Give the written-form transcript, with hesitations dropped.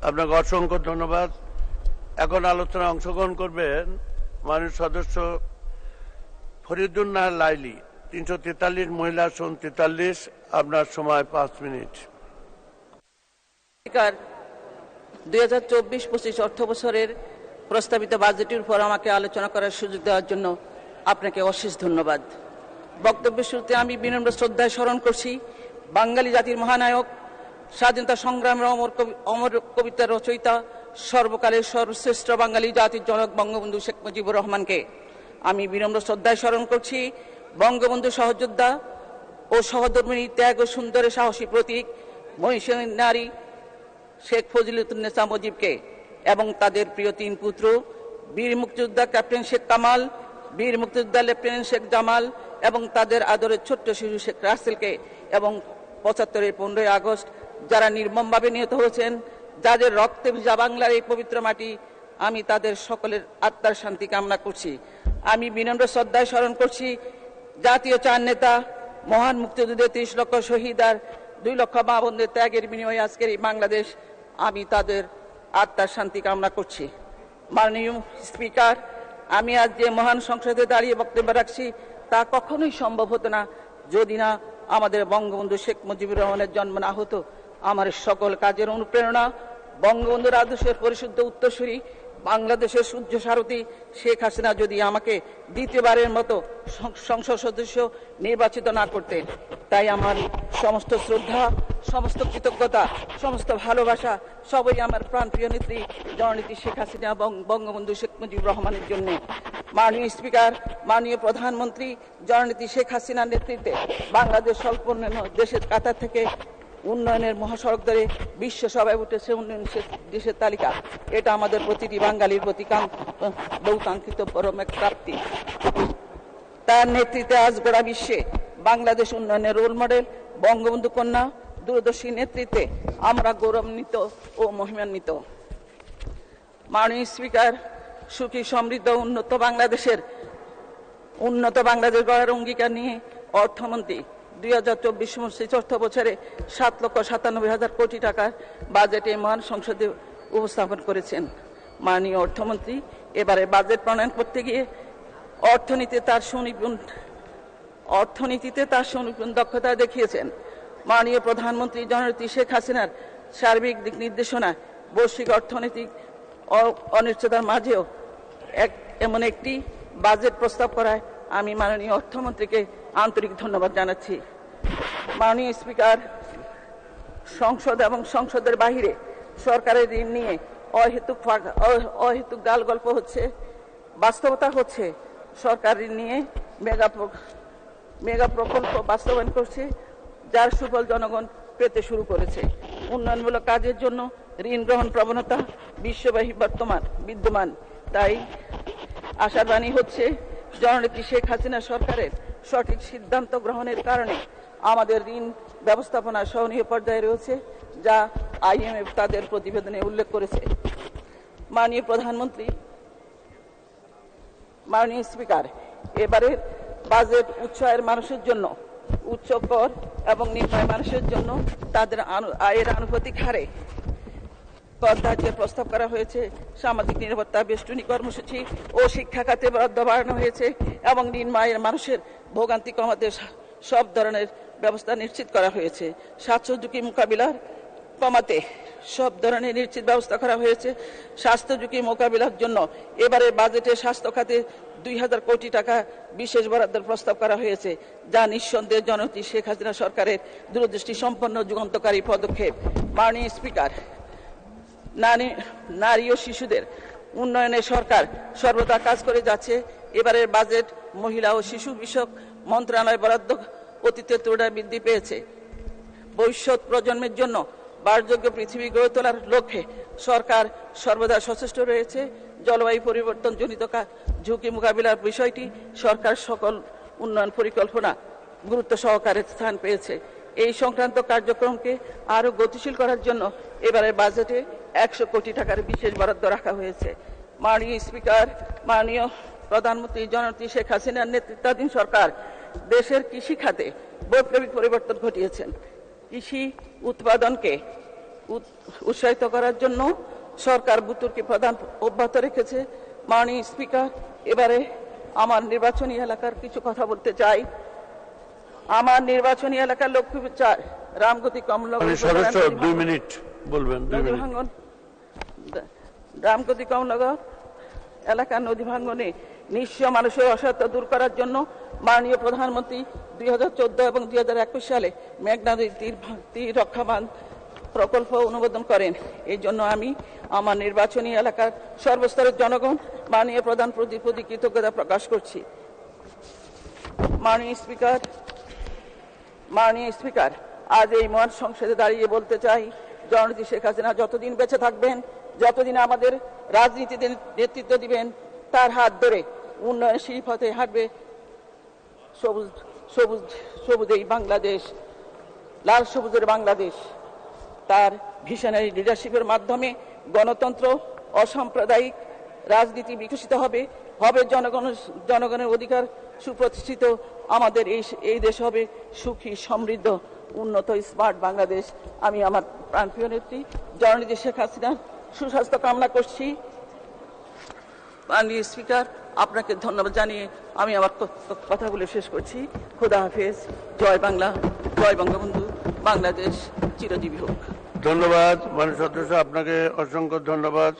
আপনাকে অসংখ্য ধন্যবাদ। এখন আলোচনায় অংশগ্রহণ করবেন মাননীয় সদস্য ফরিদুন নাহার লাইলি, 343 মহিলা আসন 43। আপনার সময় 5 মিনিট। 2024-25 অর্থ বছরের প্রস্তাবিত বাজেটের উপর আমাকে আলোচনা করার সুযোগ দেওয়ার জন্য আপনাকে অশেষ ধন্যবাদ। বক্তব্যের শুরুতে আমি বিনম্র শ্রদ্ধায় স্মরণ করছি বাঙালি জাতির মহানায়ক, স্বাধীনতা সংগ্রামের অমর কবিতার রচয়িতা, সর্বকালের সর্বশ্রেষ্ঠ বাঙালি জাতির জনক বঙ্গবন্ধু শেখ মুজিবুর রহমানকে। আমি বিনম্র শ্রদ্ধায় স্মরণ করছি বঙ্গবন্ধু সহযোদ্ধা ও সহধর্মিণী ত্যাগ ও সুন্দরের সাহসী প্রতীক মহিষী নারী শেখ ফজিলতুন্নেসা মুজিবকে এবং তাদের প্রিয় 3 পুত্র বীর মুক্তিযোদ্ধা ক্যাপ্টেন শেখ কামাল, বীর মুক্তিযোদ্ধা লেফটেন্যান্ট শেখ জামাল এবং তাদের আদরের ছোট্ট শিশু শেখ রাসেলকে, এবং 75-এর 15ই আগস্ট যারা নির্মমভাবে নিহত হয়েছেন, যাদের রক্তে ভিজা বাংলার এই পবিত্র মাটি, আমি তাদের সকলের আত্মার শান্তি কামনা করছি। আমি বিনম্র শ্রদ্ধায় স্মরণ করছি জাতীয় 4 নেতা, মহান মুক্তিযুদ্ধে 30 লক্ষ শহীদ আর 2 লক্ষ মা বোনদের ত্যাগের বিনিময়ে আজকের এই বাংলাদেশ, আমি তাদের আত্মার শান্তি কামনা করছি। মাননীয় স্পিকার, আমি আজ যে মহান সংসদে দাঁড়িয়ে বক্তব্য রাখছি তা কখনোই সম্ভব হতো না যদি না আমাদের বঙ্গবন্ধু শেখ মুজিবুর রহমানের জন্ম না হতো। আমার সকল কাজের অনুপ্রেরণা বঙ্গবন্ধুর আদর্শের পরিশুদ্ধ উত্তরসূরি বাংলাদেশের সূর্য সারথী শেখ হাসিনা যদি আমাকে দ্বিতীয়বারের মতো সংসদ সদস্য নির্বাচিত না করতেন। তাই আমার সমস্ত শ্রদ্ধা, সমস্ত কৃতজ্ঞতা, সমস্ত ভালোবাসা সবই আমার প্রাণপ্রিয় নেত্রী জননেত্রী শেখ হাসিনা এবং বঙ্গবন্ধু শেখ মুজিবুর রহমানের জন্য। মাননীয় স্পিকার, মাননীয় প্রধানমন্ত্রী জননেত্রী শেখ হাসিনার নেতৃত্বে বাংলাদেশ স্বল্প উন্নয়ন দেশের কাতার থেকে উন্নয়নের মহাসড়ক ধরে বিশ্ব সভায় উঠেছে উন্নয়ন দেশের তালিকা। এটা আমাদের প্রতিটি বাঙালির প্রতি বহুকাঙ্ক্ষিত পরম এক প্রাপ্তি। তার নেতৃত্বে আজ গোটা বিশ্বে বাংলাদেশ উন্নয়নের রোল মডেল। বঙ্গবন্ধু কন্যা দূরদর্শী নেতৃত্বে আমরা গৌরবান্বিত ও মহিমান্বিত। মাননীয় স্পিকার, সুখী সমৃদ্ধ উন্নত বাংলাদেশ গড়ার অঙ্গীকার নিয়ে অর্থমন্ত্রী 2024-25 অর্থ বছরে 7,97,000 কোটি টাকার বাজেটে মহান সংসদে উপস্থাপন করেছেন। মাননীয় অর্থমন্ত্রী এবারে বাজেট প্রণয়ন করতে গিয়ে অর্থনীতিতে তার সুনিপুণ দক্ষতা দেখিয়েছেন। মাননীয় প্রধানমন্ত্রী জননেত্রী শেখ হাসিনার সার্বিক দিক নির্দেশনা বৈশ্বিক অর্থনৈতিক অনিশ্চয়তার মাঝেও এমন একটি বাজেট প্রস্তাব করায় আমি মাননীয় অর্থমন্ত্রীকে আন্তরিক ধন্যবাদ জানাচ্ছি। মাননীয় স্পিকার, সংসদ এবং সংসদের বাহিরে সরকারের ঋণ নিয়ে অহেতুক গাল গল্প হচ্ছে। বাস্তবতা হচ্ছে সরকার ঋণ নিয়ে মেগা প্রকল্প বাস্তবায়ন করছে, যার সুফল জনগণ পেতে শুরু করেছে। উন্নয়নমূলক কাজের জন্য ঋণ গ্রহণ প্রবণতা বিশ্বব্যাপী বিদ্যমান। তাই আশার বাণী হচ্ছে জননেত্রী শেখ হাসিনা সরকারের সঠিক সিদ্ধান্ত গ্রহণের কারণে আমাদের ঋণ ব্যবস্থাপনা সহনীয় পর্যায়ে রয়েছে, যা IMF তাদের প্রতিবেদনে উল্লেখ করেছে। মাননীয় প্রধানমন্ত্রী, মাননীয় স্পিকার, এবারের বাজেট উচ্চ আয়ের মানুষের জন্য, উচ্চ কর এবং নিম্ন আয়ের মানুষের জন্য তাদের আয়ের আনুপাতিক হারে কর ধার্যের প্রস্তাব করা হয়েছে। সামাজিক নিরাপত্তা বেষ্টনী কর্মসূচি ও শিক্ষা খাতে বরাদ্দ বাড়ানো হয়েছে এবং নিম্ন আয়ের মানুষের ভোগান্তি কমাতে সব ধরনের ব্যবস্থা নিশ্চিত করা হয়েছে। স্বাস্থ্য ঝুঁকি কমাতে সব ধরনের নিশ্চিত ব্যবস্থা করা হয়েছে। স্বাস্থ্য ঝুঁকি মোকাবিলার জন্য এবারে বাজেটে স্বাস্থ্য খাতে 2,000 কোটি টাকা বিশেষ বরাদ্দের প্রস্তাব করা হয়েছে, যা নিঃসন্দেহে জননেত্রী শেখ হাসিনা সরকারের দূরদৃষ্টি সম্পন্ন যুগান্তকারী পদক্ষেপ। মাননীয় স্পিকার, নারী ও শিশুদের উন্নয়নে সরকার সর্বদা কাজ করে যাচ্ছে। এবারের বাজেট মহিলা ও শিশু বিষয়ক মন্ত্রণালয় বরাদ্দ অতীতের তুলনায় বৃদ্ধি পেয়েছে। ভবিষ্যৎ প্রজন্মের জন্য বাসযোগ্য পৃথিবী গড়ে তোলার লক্ষ্যে সরকার সর্বদা সচেষ্ট রয়েছে। জলবায়ু পরিবর্তন জনিত ঝুঁকি মোকাবিলার বিষয়টি সরকার সকল উন্নয়ন পরিকল্পনা গুরুত্ব সহকারে স্থান পেয়েছে। এই সংক্রান্ত কার্যক্রমকে আরো গতিশীল করার জন্য এবারের বাজেটে 100 কোটি টাকার বিশেষ বরাদ্দ রাখা হয়েছে। মাননীয় স্পিকার, মাননীয় প্রধানমন্ত্রী জননেত্রী শেখ হাসিনার নেতৃত্বাধীন সরকার দেশের কৃষি খাতে বৈপ্লবিক পরিবর্তন ঘটিয়েছেন। কৃষি উৎপাদনকে উৎসাহিত করার জন্য সরকার বুতুরকে প্রদান অব্যাহত রেখেছে। মাননীয় স্পিকার, এবারে আমার নির্বাচনী এলাকার কিছু কথা বলতে চাই। আমার নির্বাচনী এলাকার লক্ষ্মীপুর ৪ রামগতি কমলনগর সদস্য 2 মিনিট বলবেন। 2 মিনিট। রামগতি কমলনগর এলাকার নদী ভাঙ্গনে নিঃস্ব মানুষের অসহায়তা দূর করার জন্য মাননীয় প্রধানমন্ত্রী 2014 এবং 2021 সালে মেঘনা নদীর তীর রক্ষা বাঁধ প্রকল্প অনুমোদন করেন। এই জন্য আমি আমার নির্বাচনী এলাকার সর্বস্তরের জনগণ মাননীয় প্রধানমন্ত্রীর প্রতি কৃতজ্ঞতা প্রকাশ করছি। মাননীয় স্পিকার, আজ এই মহান সংসদে দাঁড়িয়ে বলতে চাই, জননেত্রী শেখ হাসিনা যতদিন বেঁচে থাকবেন, যতদিন আমাদের রাজনীতিতে নেতৃত্ব দিবেন, তার হাত ধরে উন্নয়নশীল পথে হাঁটবে সবুজ এই বাংলাদেশ, লাল সবুজের বাংলাদেশ। তার ভিশনারি লিডারশিপের মাধ্যমে গণতন্ত্র, অসাম্প্রদায়িক রাজনীতি বিকশিত হবে, জনগণের অধিকার সুপ্রতিষ্ঠিত। আমাদের এই দেশ হবে সুখী, সমৃদ্ধ, উন্নত, স্মার্ট বাংলাদেশ। আমি আমার প্রাণপ্রিয় নেত্রী জননেত্রী শেখ হাসিনার সুস্বাস্থ্য কামনা করছি। মাননীয় স্পিকার, আপনাকে ধন্যবাদ জানিয়ে আমি আমার কথাগুলো শেষ করছি। খোদা হাফেজ। জয় বাংলা, জয় বঙ্গবন্ধু, বাংলাদেশ চিরজীবী হোক। ধন্যবাদ মাননীয় সদস্য, আপনাকে অসংখ্য ধন্যবাদ।